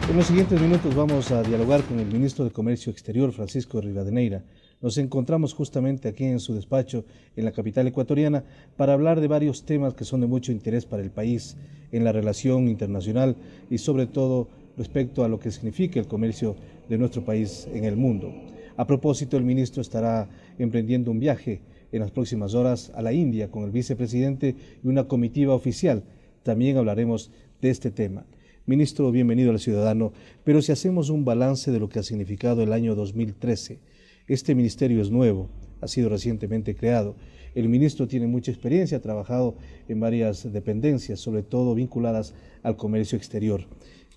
En los siguientes minutos vamos a dialogar con el ministro de Comercio Exterior, Francisco Rivadeneira. Nos encontramos justamente aquí en su despacho, en la capital ecuatoriana, para hablar de varios temas que son de mucho interés para el país, en la relación internacional y sobre todo respecto a lo que significa el comercio de nuestro país en el mundo. A propósito, el ministro estará emprendiendo un viaje en las próximas horas a la India con el vicepresidente y una comitiva oficial. También hablaremos de este tema. Ministro, bienvenido al Ciudadano, pero si hacemos un balance de lo que ha significado el año 2013, este ministerio es nuevo, ha sido recientemente creado. El ministro tiene mucha experiencia, ha trabajado en varias dependencias, sobre todo vinculadas al comercio exterior.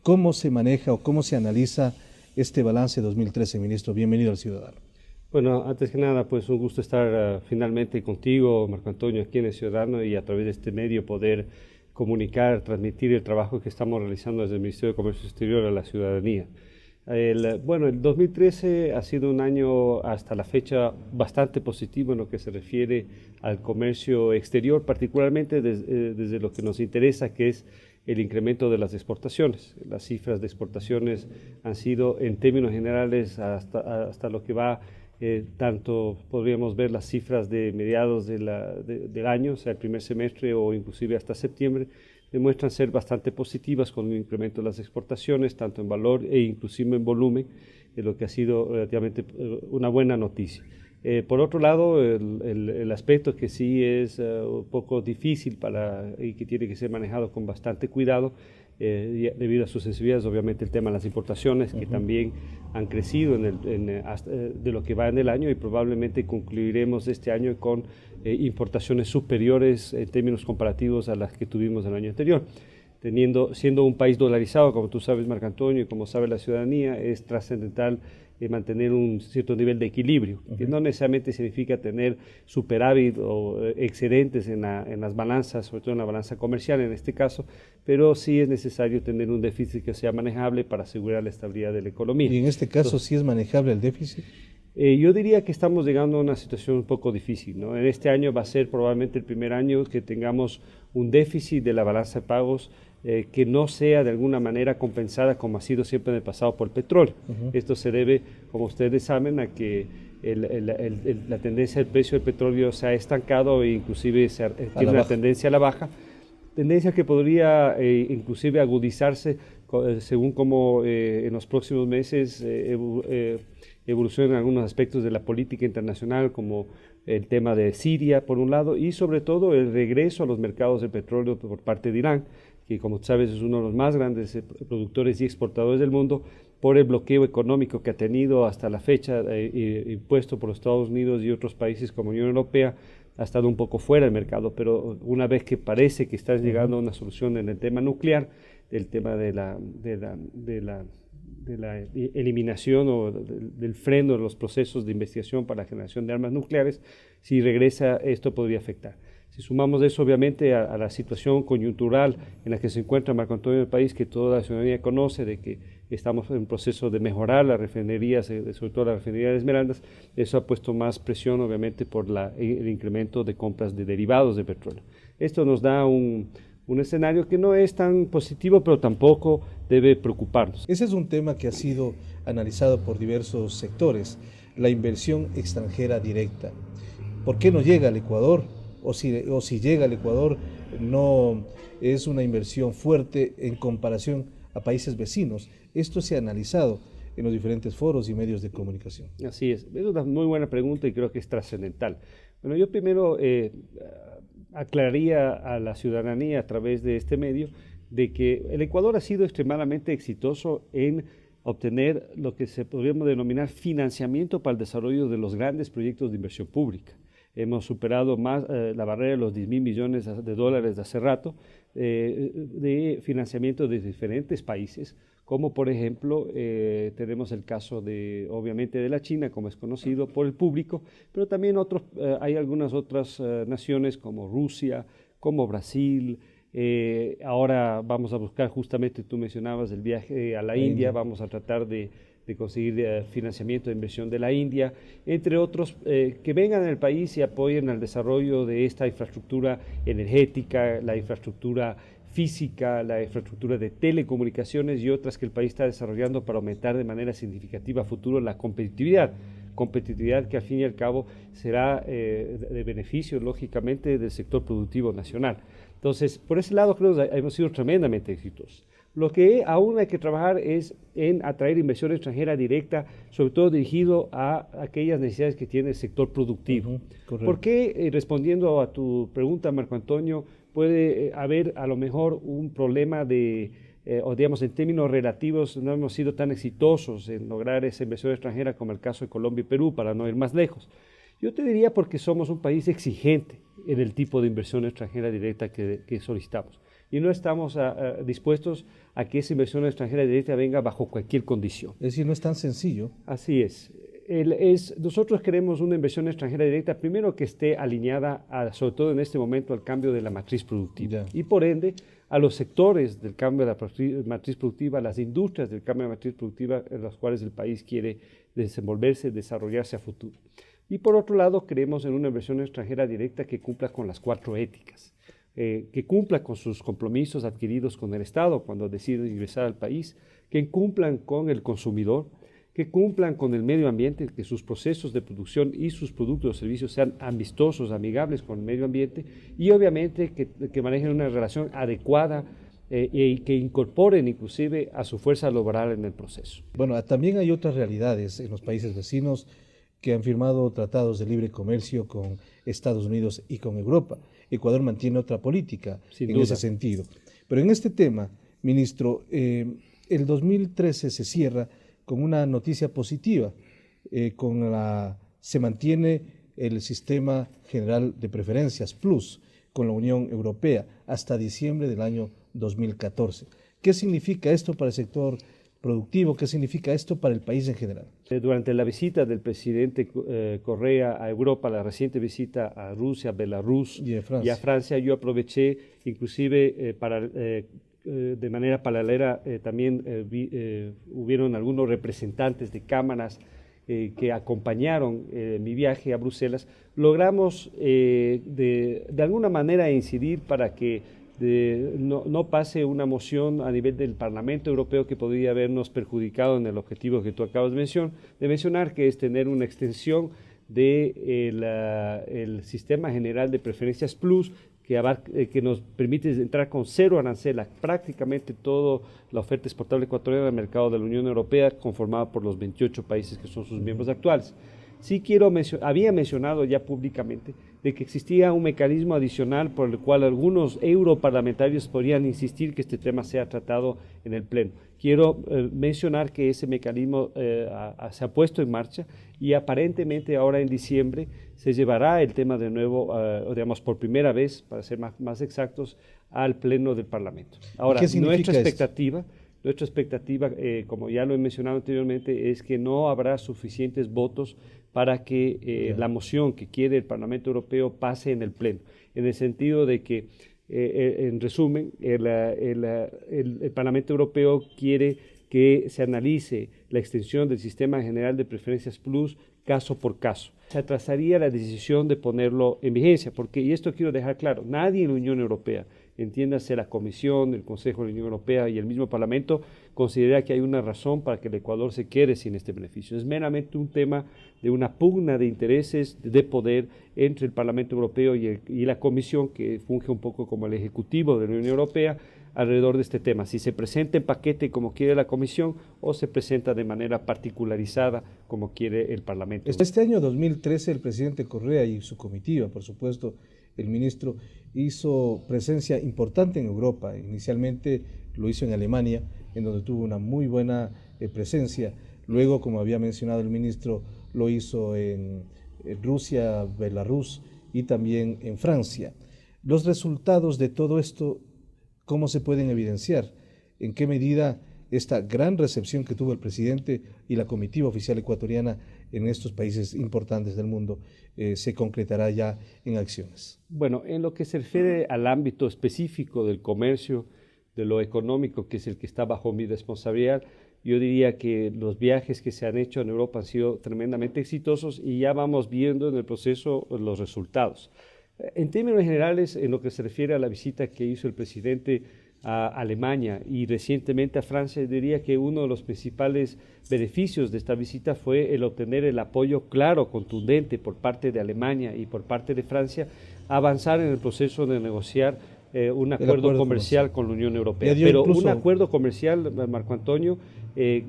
¿Cómo se maneja o cómo se analiza este balance 2013, ministro? Bienvenido al Ciudadano. Bueno, antes que nada, pues un gusto estar finalmente contigo, Marco Antonio, aquí en el Ciudadano y a través de este medio poder comunicar, transmitir el trabajo que estamos realizando desde el Ministerio de Comercio Exterior a la ciudadanía. El 2013 ha sido un año hasta la fecha bastante positivo en lo que se refiere al comercio exterior, particularmente desde lo que nos interesa, que es el incremento de las exportaciones. Las cifras de exportaciones han sido, en términos generales, hasta lo que va, tanto podríamos ver las cifras de mediados del año, o sea, el primer semestre o inclusive hasta septiembre, demuestran ser bastante positivas con un incremento de las exportaciones, tanto en valor e inclusive en volumen, lo que ha sido relativamente una buena noticia. Por otro lado, el aspecto que sí es un poco difícil y que tiene que ser manejado con bastante cuidado, debido a sus sensibilidades, obviamente el tema de las importaciones, que también han crecido de lo que va en el año, y probablemente concluiremos este año con importaciones superiores en términos comparativos a las que tuvimos el año anterior. Siendo un país dolarizado, como tú sabes, Marco Antonio, y como sabe la ciudadanía, es trascendental mantener un cierto nivel de equilibrio, que no necesariamente significa tener superávit o excedentes en las balanzas, sobre todo en la balanza comercial en este caso, pero sí es necesario tener un déficit que sea manejable para asegurar la estabilidad de la economía. ¿Y en este caso sí es manejable el déficit? Yo diría que estamos llegando a una situación un poco difícil, ¿no? En este año va a ser probablemente el primer año que tengamos un déficit de la balanza de pagos que no sea de alguna manera compensada como ha sido siempre en el pasado por el petróleo. Esto se debe, como ustedes saben, a que la tendencia del precio del petróleo se ha estancado e inclusive tiene una tendencia a la baja, tendencia que podría inclusive agudizarse según como en los próximos meses evolucionan algunos aspectos de la política internacional, como el tema de Siria, por un lado, y sobre todo el regreso a los mercados de petróleo por parte de Irán, que como sabes es uno de los más grandes productores y exportadores del mundo, por el bloqueo económico que ha tenido hasta la fecha, impuesto por los Estados Unidos y otros países como Unión Europea. Ha estado un poco fuera del mercado, pero una vez que parece que está llegando a una solución en el tema nuclear, el tema de la eliminación o del freno de los procesos de investigación para la generación de armas nucleares, si regresa, esto podría afectar. Si sumamos eso, obviamente, a la situación coyuntural en la que se encuentra Marco Antonio del país, que toda la ciudadanía conoce, de que estamos en un proceso de mejorar las refinerías, sobre todo la refinería de Esmeraldas, eso ha puesto más presión, obviamente, por el incremento de compras de derivados de petróleo. Esto nos da un escenario que no es tan positivo, pero tampoco debe preocuparnos. Ese es un tema que ha sido analizado por diversos sectores, la inversión extranjera directa. ¿Por qué no llega al Ecuador? O si llega al Ecuador, no es una inversión fuerte en comparación a países vecinos. Esto se ha analizado en los diferentes foros y medios de comunicación. Así es una muy buena pregunta y creo que es trascendental. Bueno, yo primero aclararía a la ciudadanía a través de este medio de que el Ecuador ha sido extremadamente exitoso en obtener lo que se podríamos denominar financiamiento para el desarrollo de los grandes proyectos de inversión pública. Hemos superado más la barrera de los 10.000 millones de dólares de hace rato de financiamiento de diferentes países, como por ejemplo tenemos el caso obviamente de la China, como es conocido por el público, pero también hay algunas otras naciones como Rusia, como Brasil. Ahora vamos a buscar, justamente tú mencionabas el viaje a la India, vamos a tratar de conseguir financiamiento de inversión de la India, entre otros, que vengan al país y apoyen al desarrollo de esta infraestructura energética, la infraestructura física, la infraestructura de telecomunicaciones y otras que el país está desarrollando para aumentar de manera significativa a futuro la competitividad. Competitividad que al fin y al cabo será de beneficio, lógicamente, del sector productivo nacional. Entonces, por ese lado creo que hemos sido tremendamente exitosos. Lo que aún hay que trabajar es en atraer inversión extranjera directa, sobre todo dirigido a aquellas necesidades que tiene el sector productivo. ¿Por qué, respondiendo a tu pregunta, Marco Antonio, puede haber a lo mejor un problema o digamos en términos relativos no hemos sido tan exitosos en lograr esa inversión extranjera como el caso de Colombia y Perú, para no ir más lejos? Yo te diría porque somos un país exigente en el tipo de inversión extranjera directa que solicitamos y no estamos dispuestos a que esa inversión extranjera directa venga bajo cualquier condición. Es decir, no es tan sencillo. Así es. Nosotros queremos una inversión extranjera directa, primero que esté alineada, sobre todo en este momento, al cambio de la matriz productiva y por ende a los sectores del cambio de la matriz productiva, las industrias del cambio de la matriz productiva en las cuales el país quiere desenvolverse, desarrollarse a futuro. Y por otro lado, creemos en una inversión extranjera directa que cumpla con las 4 éticas, que cumpla con sus compromisos adquiridos con el Estado cuando deciden ingresar al país, que cumplan con el consumidor, que cumplan con el medio ambiente, que sus procesos de producción y sus productos o servicios sean amistosos, amigables con el medio ambiente y obviamente que manejen una relación adecuada y que incorporen inclusive a su fuerza laboral en el proceso. Bueno, también hay otras realidades en los países vecinos que han firmado tratados de libre comercio con Estados Unidos y con Europa. Ecuador mantiene otra política en ese sentido. Pero en este tema, ministro, el 2013 se cierra con una noticia positiva, se mantiene el sistema general de preferencias Plus con la Unión Europea hasta diciembre del año 2014. ¿Qué significa esto para el sector productivo? ¿Qué significa esto para el país en general? Durante la visita del presidente Correa a Europa, la reciente visita a Rusia, Belarus y a Francia, yo aproveché inclusive de manera paralela también hubieron algunos representantes de cámaras que acompañaron mi viaje a Bruselas. Logramos de alguna manera incidir para que no pase una moción a nivel del Parlamento Europeo que podría habernos perjudicado en el objetivo que tú acabas de mencionar, que es tener una extensión del sistema general de preferencias Plus, que nos permite entrar con 0 arancel a prácticamente toda la oferta exportable ecuatoriana al mercado de la Unión Europea, conformada por los 28 países que son sus miembros actuales. Sí había mencionado ya públicamente de que existía un mecanismo adicional por el cual algunos europarlamentarios podrían insistir que este tema sea tratado en el Pleno. Quiero mencionar que ese mecanismo se ha puesto en marcha y aparentemente ahora en diciembre se llevará el tema de nuevo, digamos por primera vez, para ser más exactos, al Pleno del Parlamento. Ahora, nuestra expectativa, como ya lo he mencionado anteriormente, es que no habrá suficientes votos para que la moción que quiere el Parlamento Europeo pase en el Pleno, en el sentido de que, en resumen, el Parlamento Europeo quiere que se analice la extensión del Sistema General de Preferencias Plus caso por caso. Se atrasaría la decisión de ponerlo en vigencia, porque, y esto quiero dejar claro, nadie en la Unión Europea, entiéndase la Comisión, el Consejo de la Unión Europea y el mismo Parlamento, considera que hay una razón para que el Ecuador se quede sin este beneficio. Es meramente un tema de una pugna de intereses, de poder entre el Parlamento Europeo y la Comisión, que funge un poco como el Ejecutivo de la Unión Europea, alrededor de este tema, si se presenta en paquete como quiere la Comisión o se presenta de manera particularizada como quiere el Parlamento. Este año 2013 el presidente Correa y su comitiva, por supuesto, el ministro, hizo presencia importante en Europa. Inicialmente lo hizo en Alemania, en donde tuvo una muy buena presencia. Luego, como había mencionado el ministro, lo hizo en Rusia, Belarus y también en Francia. Los resultados de todo esto, ¿cómo se pueden evidenciar? ¿En qué medida esta gran recepción que tuvo el presidente y la comitiva oficial ecuatoriana en estos países importantes del mundo se concretará ya en acciones? Bueno, en lo que se refiere al ámbito específico del comercio, de lo económico, que es el que está bajo mi responsabilidad, yo diría que los viajes que se han hecho en Europa han sido tremendamente exitosos y ya vamos viendo en el proceso los resultados. En términos generales, en lo que se refiere a la visita que hizo el presidente a Alemania y recientemente a Francia, diría que uno de los principales beneficios de esta visita fue el obtener el apoyo claro, contundente por parte de Alemania y por parte de Francia, avanzar en el proceso de negociar un acuerdo comercial con la Unión Europea. Pero un acuerdo comercial, Marco Antonio,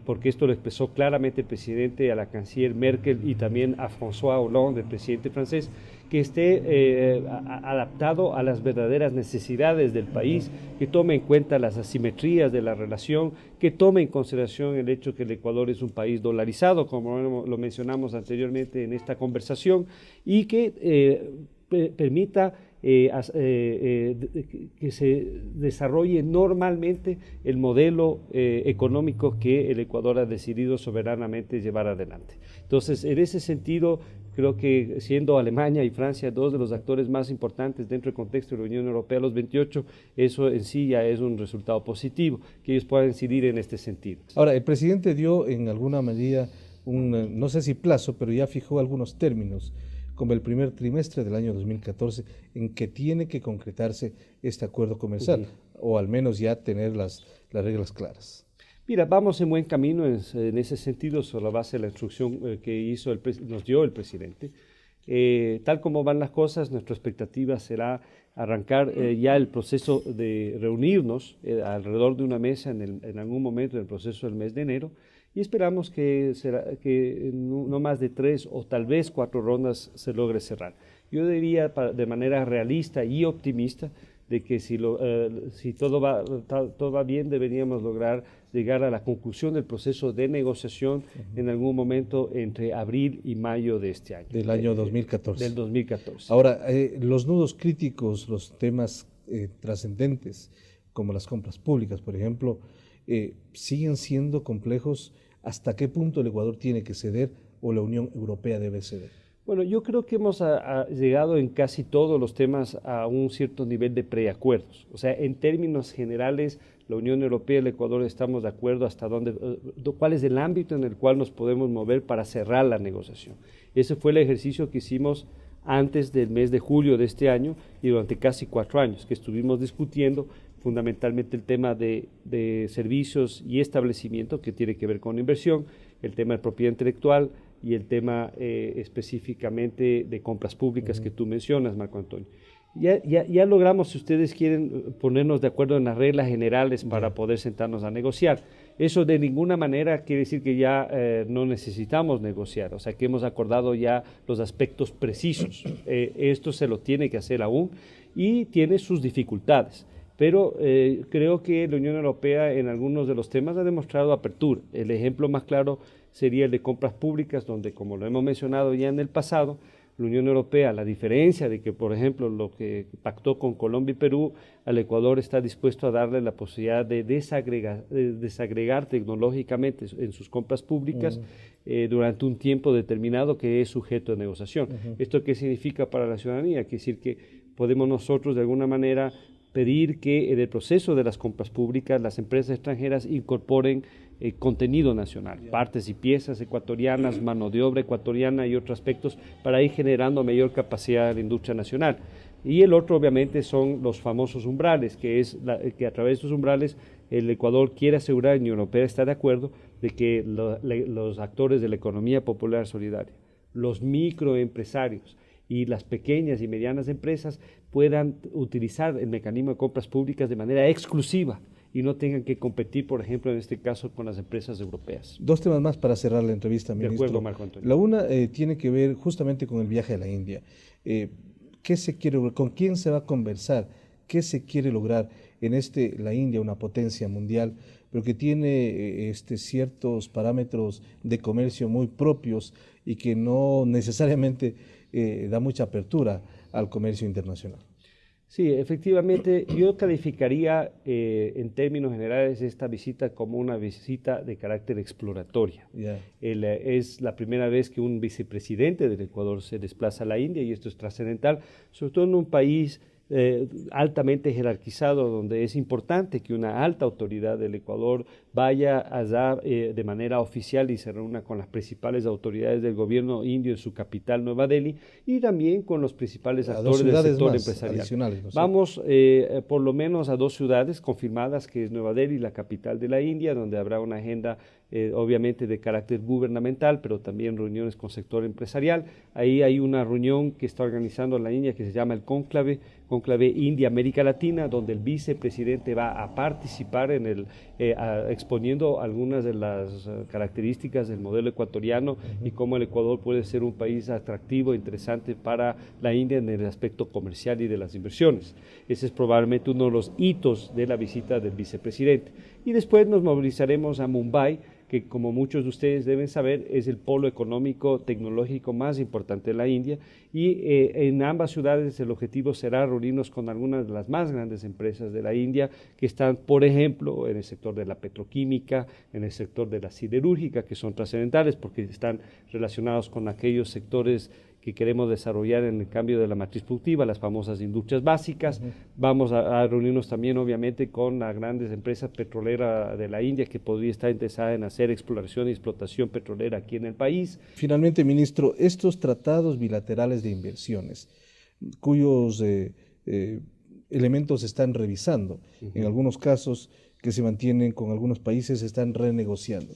porque esto lo expresó claramente el presidente a la canciller Merkel y también a François Hollande, el presidente francés, que esté adaptado a las verdaderas necesidades del país, que tome en cuenta las asimetrías de la relación, que tome en consideración el hecho que el Ecuador es un país dolarizado, como lo mencionamos anteriormente en esta conversación, y que permita que se desarrolle normalmente el modelo económico que el Ecuador ha decidido soberanamente llevar adelante. Entonces, en ese sentido, creo que siendo Alemania y Francia dos de los actores más importantes dentro del contexto de la Unión Europea, los 28, eso en sí ya es un resultado positivo, que ellos puedan incidir en este sentido. Ahora, el presidente dio en alguna medida no sé si plazo, pero ya fijó algunos términos, como el primer trimestre del año 2014, en que tiene que concretarse este acuerdo comercial, o al menos ya tener las reglas claras. Mira, vamos en buen camino en ese sentido, sobre la base de la instrucción que nos dio el presidente. Tal como van las cosas, nuestra expectativa será arrancar ya el proceso de reunirnos alrededor de una mesa en algún momento del proceso del mes de enero, y esperamos que no más de 3 o tal vez 4 rondas se logre cerrar. Yo diría de manera realista y optimista de que si todo va bien, deberíamos lograr llegar a la conclusión del proceso de negociación en algún momento entre abril y mayo de este año. Del año 2014. Del 2014. Ahora, los nudos críticos, los temas trascendentes, como las compras públicas, por ejemplo, siguen siendo complejos. ¿Hasta qué punto el Ecuador tiene que ceder o la Unión Europea debe ceder? Bueno, yo creo que hemos llegado en casi todos los temas a un cierto nivel de preacuerdos. O sea, en términos generales, la Unión Europea y el Ecuador estamos de acuerdo hasta cuál es el ámbito en el cual nos podemos mover para cerrar la negociación. Ese fue el ejercicio que hicimos antes del mes de julio de este año y durante casi 4 años, que estuvimos discutiendo fundamentalmente el tema de servicios y establecimiento, que tiene que ver con inversión, el tema de propiedad intelectual y el tema específicamente de compras públicas que tú mencionas, Marco Antonio. Ya logramos, si ustedes quieren, ponernos de acuerdo en las reglas generales para poder sentarnos a negociar. Eso de ninguna manera quiere decir que ya no necesitamos negociar, o sea que hemos acordado ya los aspectos precisos. Esto se lo tiene que hacer aún y tiene sus dificultades. Pero creo que la Unión Europea en algunos de los temas ha demostrado apertura. El ejemplo más claro sería el de compras públicas, donde, como lo hemos mencionado ya en el pasado, la Unión Europea, a la diferencia de que, por ejemplo, lo que pactó con Colombia y Perú, al Ecuador está dispuesto a darle la posibilidad de desagregar tecnológicamente en sus compras públicas durante un tiempo determinado que es sujeto de negociación. ¿Esto qué significa para la ciudadanía? Quiere decir que podemos nosotros de alguna manera pedir que en el proceso de las compras públicas las empresas extranjeras incorporen contenido nacional, partes y piezas ecuatorianas, mano de obra ecuatoriana y otros aspectos para ir generando mayor capacidad de la industria nacional. Y el otro obviamente son los famosos umbrales, que a través de estos umbrales el Ecuador quiere asegurar, y la Unión Europea está de acuerdo, de que los actores de la economía popular solidaria, los microempresarios y las pequeñas y medianas empresas puedan utilizar el mecanismo de compras públicas de manera exclusiva y no tengan que competir, por ejemplo, en este caso, con las empresas europeas. 2 temas más para cerrar la entrevista, ministro. De acuerdo, Marco Antonio. La una tiene que ver justamente con el viaje a la India. ¿Qué se quiere lograr? ¿Con quién se va a conversar? ¿Qué se quiere lograr en la India, una potencia mundial, pero que tiene ciertos parámetros de comercio muy propios y que no necesariamente da mucha apertura al comercio internacional? Sí, efectivamente, yo calificaría en términos generales esta visita como una visita de carácter exploratoria. Es la primera vez que un vicepresidente del Ecuador se desplaza a la India y esto es trascendental, sobre todo en un país altamente jerarquizado, donde es importante que una alta autoridad del Ecuador vaya allá de manera oficial y se reúna con las principales autoridades del gobierno indio en su capital, Nueva Delhi, y también con los principales actores del sector empresarial. ¿No? Vamos por lo menos a 2 ciudades confirmadas, que es Nueva Delhi, la capital de la India, donde habrá una agenda obviamente de carácter gubernamental, pero también reuniones con sector empresarial. Ahí hay una reunión que está organizando la India que se llama el Cónclave India-América Latina, donde el vicepresidente va a participar en exponiendo algunas de las características del modelo ecuatoriano y cómo el Ecuador puede ser un país atractivo e interesante para la India en el aspecto comercial y de las inversiones. Ese es probablemente uno de los hitos de la visita del vicepresidente. Y después nos movilizaremos a Mumbai, que como muchos de ustedes deben saber es el polo económico tecnológico más importante de la India, y en ambas ciudades el objetivo será reunirnos con algunas de las más grandes empresas de la India que están, por ejemplo, en el sector de la petroquímica, en el sector de la siderúrgica, que son trascendentales porque están relacionados con aquellos sectores que queremos desarrollar en el cambio de la matriz productiva, las famosas industrias básicas. Vamos a reunirnos también, obviamente, con las grandes empresas petroleras de la India que podría estar interesada en hacer exploración y explotación petrolera aquí en el país. Finalmente, ministro, estos tratados bilaterales de inversiones, cuyos elementos se están revisando, en algunos casos que se mantienen con algunos países, se están renegociando.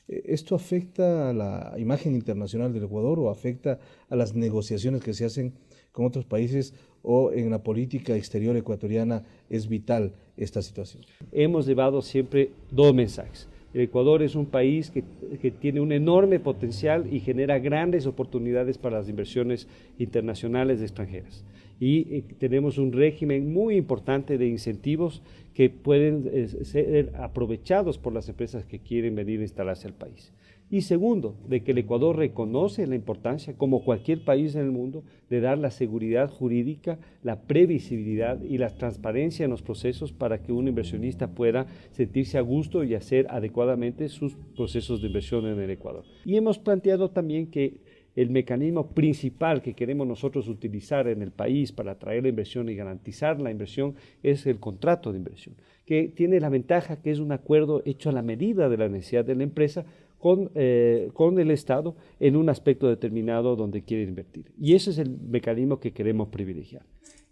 ¿Esto afecta a la imagen internacional del Ecuador o afecta a las negociaciones que se hacen con otros países, o en la política exterior ecuatoriana es vital esta situación? Hemos llevado siempre 2 mensajes. El Ecuador es un país que tiene un enorme potencial y genera grandes oportunidades para las inversiones internacionales extranjeras. Y tenemos un régimen muy importante de incentivos que pueden ser aprovechados por las empresas que quieren venir a instalarse al país. Y segundo, de que el Ecuador reconoce la importancia, como cualquier país en el mundo, de dar la seguridad jurídica, la previsibilidad y la transparencia en los procesos para que un inversionista pueda sentirse a gusto y hacer adecuadamente sus procesos de inversión en el Ecuador. Y hemos planteado también que el mecanismo principal que queremos nosotros utilizar en el país para atraer la inversión y garantizar la inversión es el contrato de inversión, que tiene la ventaja que es un acuerdo hecho a la medida de la necesidad de la empresa con el Estado en un aspecto determinado donde quiere invertir. Y ese es el mecanismo que queremos privilegiar.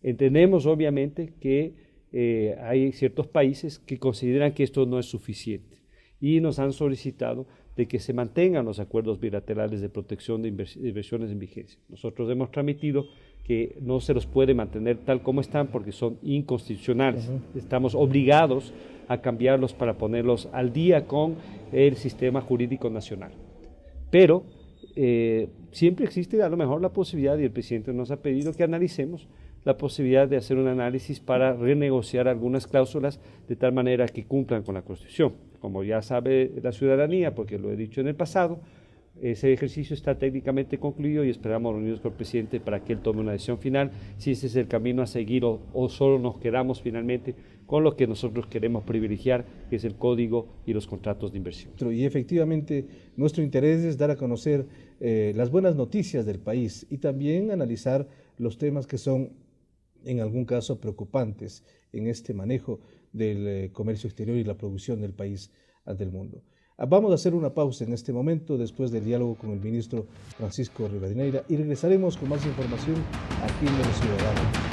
Entendemos obviamente que hay ciertos países que consideran que esto no es suficiente y nos han solicitado de que se mantengan los acuerdos bilaterales de protección de inversiones en vigencia. Nosotros hemos transmitido que no se los puede mantener tal como están porque son inconstitucionales. Estamos obligados a cambiarlos para ponerlos al día con el sistema jurídico nacional. Pero siempre existe a lo mejor la posibilidad, y el presidente nos ha pedido que analicemos la posibilidad de hacer un análisis para renegociar algunas cláusulas de tal manera que cumplan con la Constitución. Como ya sabe la ciudadanía, porque lo he dicho en el pasado, ese ejercicio está técnicamente concluido y esperamos reunirnos con el presidente para que él tome una decisión final, si ese es el camino a seguir o solo nos quedamos finalmente con lo que nosotros queremos privilegiar, que es el código y los contratos de inversión. Y efectivamente nuestro interés es dar a conocer las buenas noticias del país y también analizar los temas que son en algún caso preocupantes en este manejo del comercio exterior y la producción del país ante el mundo. Vamos a hacer una pausa en este momento después del diálogo con el ministro Francisco Rivadeneira y regresaremos con más información aquí en El Ciudadano.